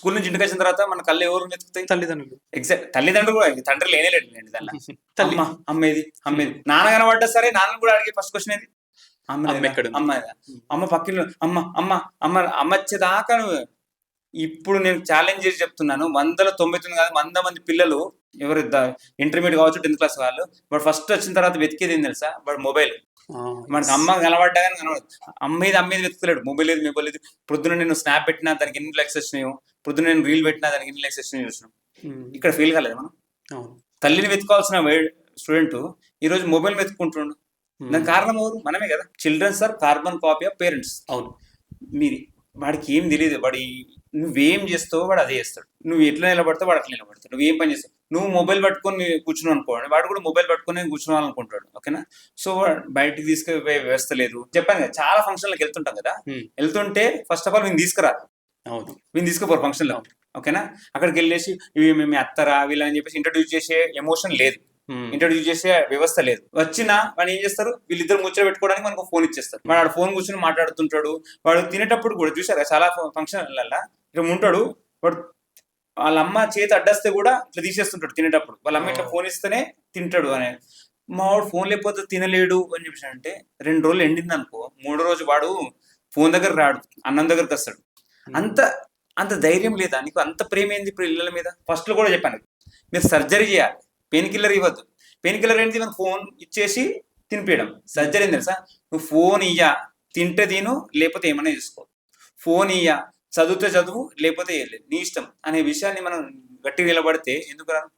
School నుంచి ఇంటికి వచ్చిన తర్వాత మన కళ్ళు ఎవరు వెతుకుతాయి? తల్లిదండ్రులు. ఎగ్జాక్ట్ తల్లిదండ్రులు కూడా, తండ్రి లేనేలేడు దానిలో. తల్లి. అమ్మేది నాన్న కనబడ్డా సరే నాన్న కూడా అడిగే ఫస్ట్ క్వశ్చన్ ఏది? అమ్మ ఎక్కడ? అమ్మ పక్కిలో అమ్మ అమ్మ అమ్మ అమ్మ వచ్చేదాకా నువ్వు. ఇప్పుడు నేను ఛాలెంజ్ చేసి చెప్తున్నాను, 199 కాదు 100 మంది పిల్లలు ఎవరు ఇంటర్మీడియట్ కావచ్చు 10th క్లాస్ వాళ్ళు, వాడు ఫస్ట్ వచ్చిన తర్వాత వెతికేది ఏం తెలుసా? వాడు మొబైల్. మనకి అమ్మ కనబడ్డా కానీ కనబడదు, అమ్మేది వెతుకులేడు. మొబైల్ లేదు. పొద్దున నేను స్నాప్ పెట్టినా దానికి ఎన్ని లైక్స్ వచ్చినాయో, పొద్దున నేను రీల్ పెట్టినా దానికి ఎన్ని లైక్స్ వచ్చినాయో చూసినాం. ఇక్కడ ఫెయిల్ కాలేదు మనం. తల్లిని వెతుకోవాల్సిన స్టూడెంట్ ఈ రోజు మొబైల్ వెతుక్కుంటుండు. దానికి కారణం ఎవరు? మనమే కదా. Childrens are carbon copy of parents. అవును. మీరు వాడికి ఏం తెలియదు, వాడి నువ్వేం చేస్తావో వాడు అదే చేస్తాడు. నువ్వు ఎట్లా నిలబడతావు వాడు అట్లా నిలబడతాడు. నువ్వేం పని చేస్తావు, నువ్వు మొబైల్ పట్టుకొని కూర్చున్నావు అనుకోండి, వాడు కూడా మొబైల్ పట్టుకొని కూర్చోవాలనుకుంటాడు. ఓకేనా? సో బయటికి తీసుకుపోయే వ్యవస్థ లేదు. చెప్పాను కదా, చాలా ఫంక్షన్లకు వెళ్తుంటాం కదా, వెళ్తుంటే ఫస్ట్ ఆఫ్ ఆల్ వీళ్ళు తీసుకురా, వీళ్ళు తీసుకుపోరు ఫంక్షన్లో. ఓకేనా? అక్కడికి వెళ్ళేసి ఇవి మేము అత్తరా వీళ్ళని చెప్పేసి ఇంట్రడ్యూస్ చేసే ఎమోషన్ లేదు, ఇంట్రడ్యూస్ చేసే వ్యవస్థ లేదు. వచ్చినా వాడు ఏం చేస్తారు, వీళ్ళిద్దరు ముచ్చట పెట్టుకోవడానికి మనకు ఫోన్ ఇచ్చేస్తారు. వాడు ఫోన్ కూర్చొని మాట్లాడుతుంటాడు. వాడు తినేటప్పుడు కూడా చూసారా చాలా ఫంక్షన్లలో ఇట్లా ఉంటాడు, వాడు వాళ్ళ అమ్మ చేతి అడ్డస్తే కూడా ఇట్లా తీసేస్తుంటాడు తినేటప్పుడు. వాళ్ళ అమ్మ ఇట్లా ఫోన్ ఇస్తేనే తింటాడు అని. మా వాడు ఫోన్ లేకపోతే తినలేడు అని చెప్పేసి అంటే 2 రోజులు ఎండింది అనుకో, 3వ రోజు వాడు ఫోన్ దగ్గర రాడు, అన్నం దగ్గరకు వస్తాడు. అంత ధైర్యం లేదా నీకు? అంత ప్రేమ ఏంది ఇప్పుడు ఇళ్ళ మీద? ఫస్ట్ లో కూడా చెప్పాను, మీరు సర్జరీ చేయాలి, పెయిన్ కిల్లర్ ఇవ్వద్దు. పెయిన్ కిల్లర్ ఏంటి? మనం ఫోన్ ఇచ్చేసి తినిపించడం. సర్జరీ ఏం తెలుసా? నువ్వు ఫోన్ ఇయ్యా, తింటే తిను, లేకపోతే ఏమైనా చేసుకో. ఫోన్ ఇయ్యా, చదివితే చదువు, లేకపోతే నీ ఇష్టం అనే విషయాన్ని మనం గట్టిగా నిలబడితే ఎందుకు రాను?